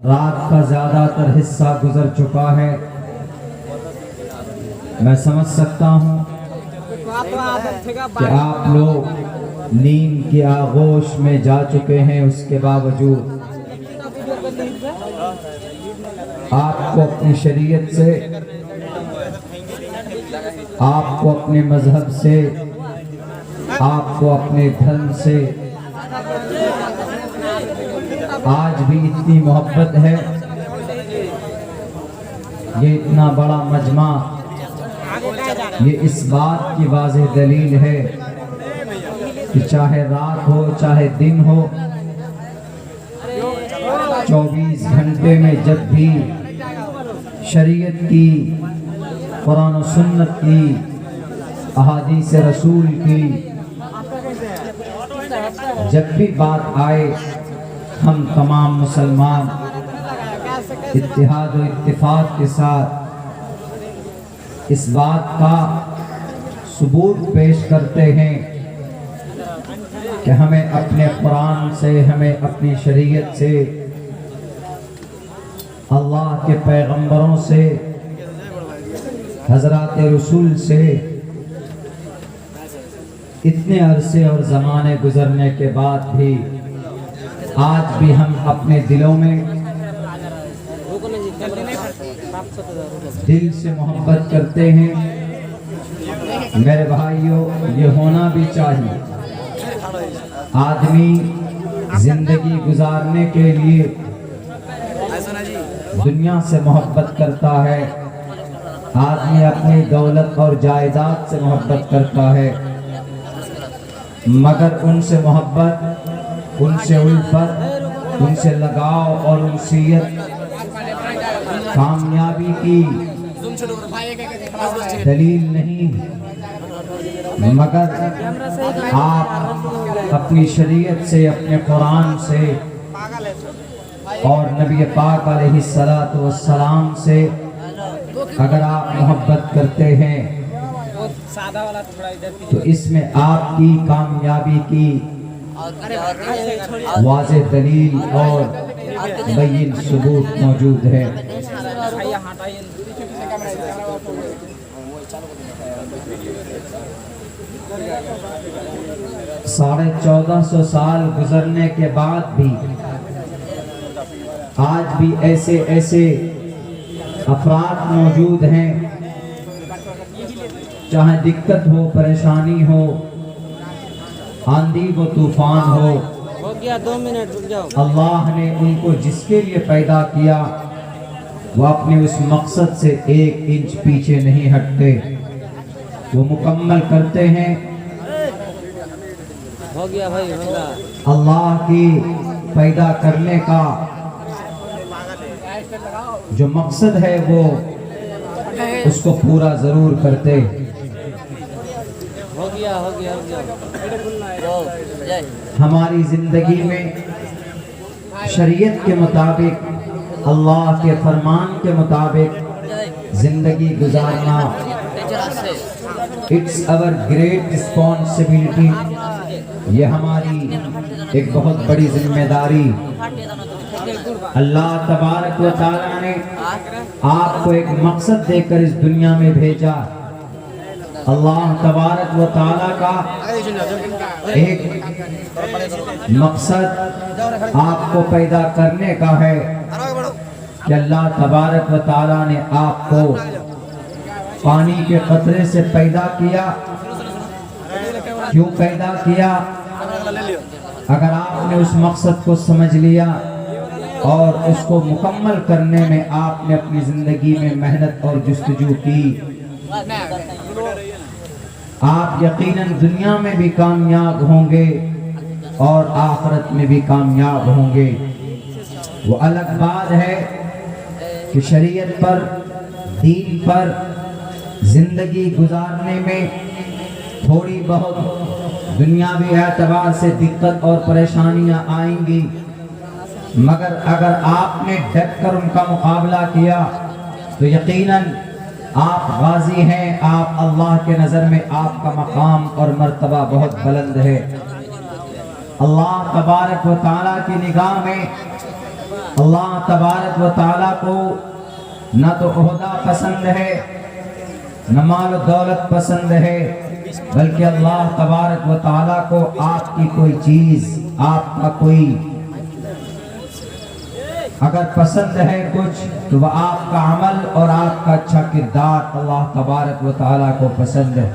رات کا زیادہ تر حصہ گزر چکا ہے، میں سمجھ سکتا ہوں کہ آپ لوگ نیند کی آغوش میں جا چکے ہیں۔ اس کے باوجود آپ کو اپنی شریعت سے، آپ کو اپنے مذہب سے، آپ کو اپنے دھرم سے آج بھی اتنی محبت ہے۔ یہ اتنا بڑا مجمع، یہ اس بات کی واضح دلیل ہے کہ چاہے رات ہو چاہے دن ہو، 24 گھنٹے میں جب بھی شریعت کی، قرآن و سنت کی، احادیث رسول کی جب بھی بات آئے، ہم تمام مسلمان اتحاد و اتفاق کے ساتھ اس بات کا ثبوت پیش کرتے ہیں کہ ہمیں اپنے قرآن سے، ہمیں اپنی شریعت سے، اللہ کے پیغمبروں سے، حضرات رسول سے اتنے عرصے اور زمانے گزرنے کے بعد بھی آج بھی ہم اپنے دلوں میں دل سے محبت کرتے ہیں۔ میرے بھائیوں، یہ ہونا بھی چاہیے۔ آدمی زندگی گزارنے کے لیے دنیا سے محبت کرتا ہے، آدمی اپنی دولت اور جائیداد سے محبت کرتا ہے، مگر ان سے محبت، ان سے الفت، ان سے لگاؤ اور انسیت کامیابی کی دلیل نہیں، مگر آپ اپنی شریعت سے، اپنے قرآن سے اور نبی پاک علیہ السلام سے اگر آپ محبت کرتے ہیں تو اس میں آپ کی کامیابی کی واضح دلیل اور بین ثبوت موجود ہے۔ 1450 سال گزرنے کے بعد بھی آج بھی ایسے افراد موجود ہیں، چاہے دقت ہو، پریشانی ہو، آندھی و طوفان ہو، اللہ نے ان کو جس کے لیے پیدا کیا وہ اپنے اس مقصد سے 1 انچ پیچھے نہیں ہٹتے، وہ مکمل کرتے ہیں۔ اللہ کی پیدا کرنے کا جو مقصد ہے وہ اس کو پورا ضرور کرتے۔ ہماری زندگی میں شریعت کے مطابق، اللہ کے فرمان کے مطابق زندگی گزارنا اٹس our great responsibility، یہ ہماری ایک بہت بڑی ذمہ داری۔ اللہ تبارک و تعالیٰ نے آپ کو ایک مقصد دے کر اس دنیا میں بھیجا۔ اللہ تبارک و تعالیٰ کا ایک مقصد آپ کو پیدا کرنے کا ہے کہ اللہ تبارک و تعالیٰ نے آپ کو پانی کے قطرے سے پیدا کیا۔ کیوں پیدا کیا؟ اگر آپ نے اس مقصد کو سمجھ لیا اور اس کو مکمل کرنے میں آپ نے اپنی زندگی میں محنت اور جستجو کی، آپ یقیناً دنیا میں بھی کامیاب ہوں گے اور آخرت میں بھی کامیاب ہوں گے۔ وہ الگ بات ہے کہ شریعت پر، دین پر زندگی گزارنے میں تھوڑی بہت دنیاوی اعتبار سے دقت اور پریشانیاں آئیں گی، مگر اگر آپ نے ڈٹ کر ان کا مقابلہ کیا تو یقیناً آپ غازی ہیں۔ آپ اللہ کے نظر میں آپ کا مقام اور مرتبہ بہت بلند ہے۔ اللہ تبارک و تعالیٰ کی نگاہ میں اللہ تبارک و تعالیٰ کو نہ تو عہدہ پسند ہے نہ مال و دولت پسند ہے، بلکہ اللہ تبارک و تعالیٰ کو آپ کی کوئی چیز، آپ کا کوئی اگر پسند ہے کچھ تو وہ آپ کا عمل اور آپ کا اچھا کردار اللہ تبارک و تعالیٰ کو پسند ہے۔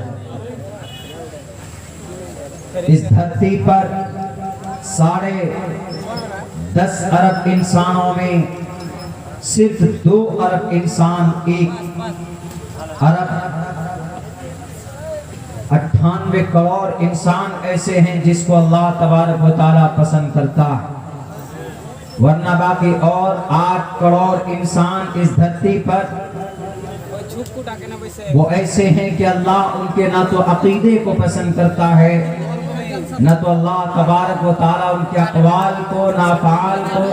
اس دھرتی پر 10.5 ارب انسانوں میں صرف 2 ارب انسان، 1 ارب 98 کروڑ انسان ایسے ہیں جس کو اللہ تبارک و تعالیٰ پسند کرتا ہے، ورنہ باقی اور 8 کروڑ انسان اس دھرتی پر وہ ایسے ہیں کہ اللہ ان کے نہ تو عقیدے کو پسند کرتا ہے، نہ تو اللہ تبارک و تعالیٰ ان کے اقوال کو، نہ افعال کو،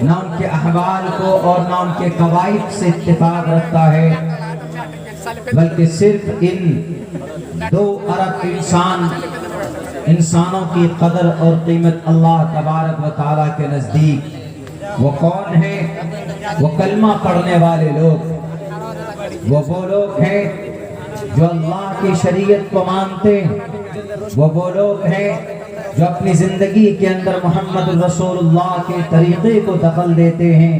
نہ ان کے احوال کو اور نہ ان کے قواعد سے اتفاق رکھتا ہے، بلکہ صرف ان 2 ارب انسانوں کی قدر اور قیمت اللہ تبارک و تعالیٰ کے نزدیک وہ کون ہیں؟ وہ کلمہ پڑھنے والے لوگ، وہ لوگ ہیں جو اللہ کی شریعت کو مانتے ہیں، وہ لوگ ہیں جو اپنی زندگی کے اندر محمد الرسول اللہ کے طریقے کو دخل دیتے ہیں،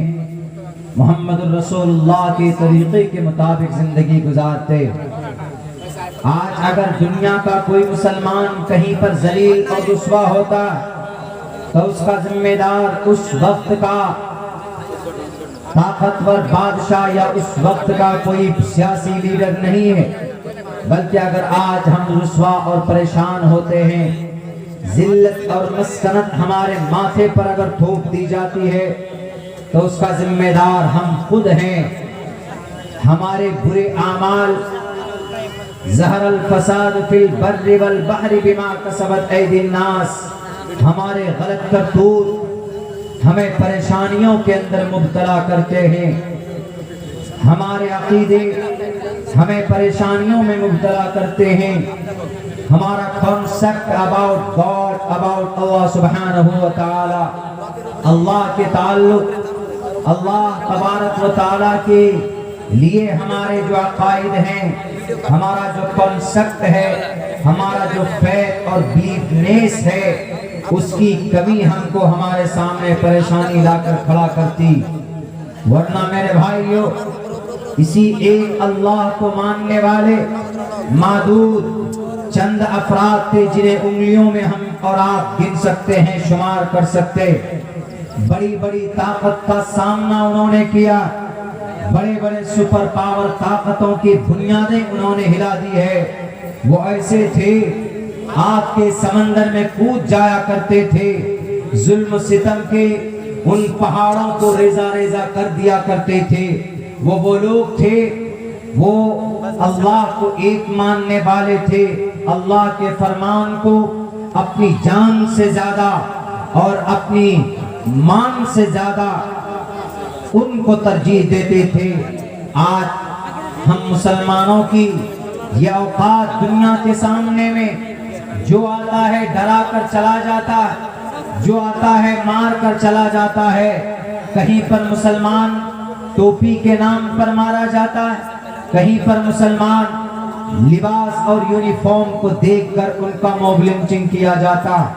محمد الرسول اللہ کے طریقے کے مطابق زندگی گزارتے۔ آج اگر دنیا کا کوئی مسلمان کہیں پر ذلیل اور رسوا ہوتا تو اس کا ذمہ دار اس وقت کا طاقتور بادشاہ یا اس وقت کا کوئی سیاسی لیڈر نہیں ہے، بلکہ اگر آج ہم رسوا اور پریشان ہوتے ہیں، ذلت اور مسکنت ہمارے ماتھے پر اگر تھوپ دی جاتی ہے تو اس کا ذمہ دار ہم خود ہیں۔ ہمارے برے اعمال، ظہر الفساد فی البر والبحر بما کسبت ایدی الناس، ہمارے غلط کرتوت ہمیں پریشانیوں کے اندر مبتلا کرتے ہیں، ہمارے عقیدے ہمیں پریشانیوں میں مبتلا کرتے ہیں، ہمارا کنسپٹ about God، about اللہ سبحانہ و تعالی، اللہ کے تعلق، اللہ تبارک و تعالیٰ کے لیے ہمارے جو عقائد ہیں، ہمارا جو کنسپٹ ہے، ہمارا جو فیت اور بیلیفنیس ہے، اس کی کمی ہم کو ہمارے سامنے پریشانی لا کر کھڑا کرتی۔ ورنہ میرے بھائیو، اسی ایک اللہ کو ماننے والے معدود چند افراد تھے جنہیں انگلیوں میں ہم اور آپ گن سکتے ہیں، شمار کر سکتے۔ بڑی بڑی طاقت کا سامنا انہوں نے کیا، بڑے بڑے سپر پاور طاقتوں کی بنیادیں انہوں نے ہلا دی ہے۔ وہ ایسے تھے آگ کے سمندر میں کود جایا کرتے تھے، ظلم و ستم کے ان پہاڑوں کو ریزہ ریزہ کر دیا کرتے تھے۔ وہ لوگ تھے، وہ اللہ کو ایک ماننے والے تھے، اللہ کے فرمان کو اپنی جان سے زیادہ اور اپنی مان سے زیادہ ان کو ترجیح دیتے تھے۔ آج ہم مسلمانوں کی یہ اوقات دنیا کے سامنے میں جو آتا ہے ڈرا کر چلا جاتا ہے، جو آتا ہے مار کر چلا جاتا ہے۔ کہیں پر مسلمان ٹوپی کے نام پر مارا جاتا ہے، کہیں پر مسلمان لباس اور یونیفارم کو دیکھ کر ان کا موب لنچنگ کیا جاتا ہے،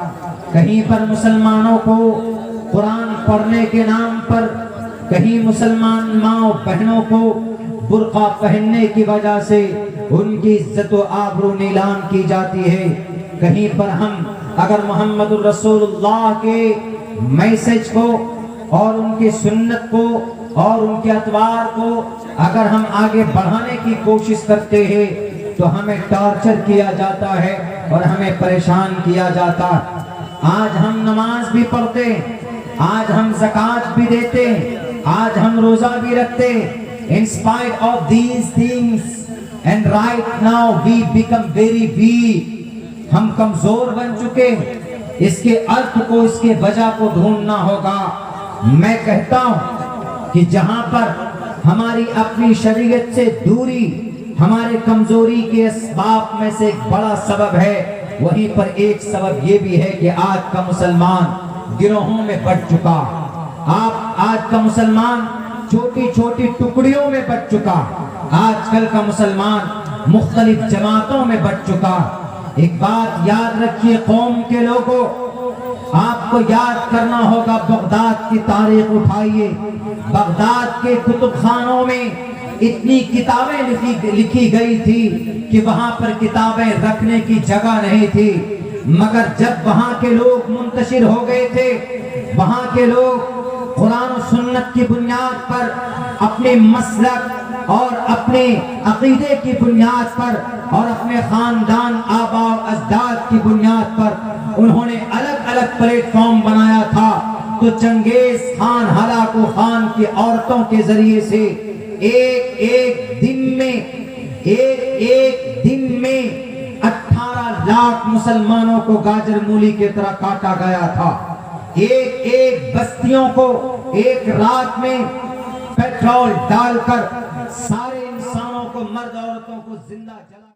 کہیں پر مسلمانوں کو قرآن پڑھنے کے نام پر، کہیں مسلمان ماں بہنوں کو برقع پہننے کی وجہ سے ان کی عزت و آبرو نیلام کی جاتی ہے۔ کہیں پر ہم اگر محمد الرسول اللہ کے میسج کو اور ان کی سنت کو اور ان کے اطوار کو اگر ہم آگے بڑھانے کی کوشش کرتے ہیں تو ہمیں ٹارچر کیا جاتا ہے اور ہمیں پریشان کیا جاتا ہے۔ آج ہم نماز بھی پڑھتے ہیں، آج ہم زکوٰۃ بھی دیتے ہیں، آج ہم روزہ بھی رکھتے ہیں۔ In spite of these things and right now we become very weak، ہم کمزور بن چکے ہیں۔ اس کے ارتھ کو، اس کے وجہ کو ڈھونڈنا ہوگا۔ میں کہتا ہوں کہ جہاں پر ہماری اپنی شریعت سے دوری ہمارے کمزوری کے اسباب میں سے ایک بڑا سبب ہے، وہیں پر ایک سبب یہ بھی ہے کہ آج کا مسلمان گروہوں میں بٹ چکا، آج کا مسلمان چھوٹی چھوٹی ٹکڑیوں میں بٹ چکا، آج کل کا مسلمان مختلف جماعتوں میں بٹ چکا۔ ایک بات یاد رکھیے قوم کے لوگوں، آپ کو یاد کرنا ہوگا بغداد کی تاریخ اٹھائیے، بغداد کے کتب خانوں میں اتنی کتابیں لکھی گئی تھی کہ وہاں پر کتابیں رکھنے کی جگہ نہیں تھی، مگر جب وہاں کے لوگ منتشر ہو گئے تھے، وہاں کے لوگ قرآن و سنت کی بنیاد پر، اپنے مسلک اور اپنے عقیدے کی بنیاد پر اور اپنے خاندان آبا و اجداد کی بنیاد پر انہوں نے الگ الگ پلیٹ فارم بنایا تھا، تو چنگیز خان ہلاکو خان کی عورتوں کے ذریعے سے ایک دن میں 18 لاکھ مسلمانوں کو گاجر مولی کی طرح کاٹا گیا تھا، ایک بستیوں کو ایک رات میں پیٹرول ڈال کر سارے انسانوں کو، مرد عورتوں کو زندہ جلا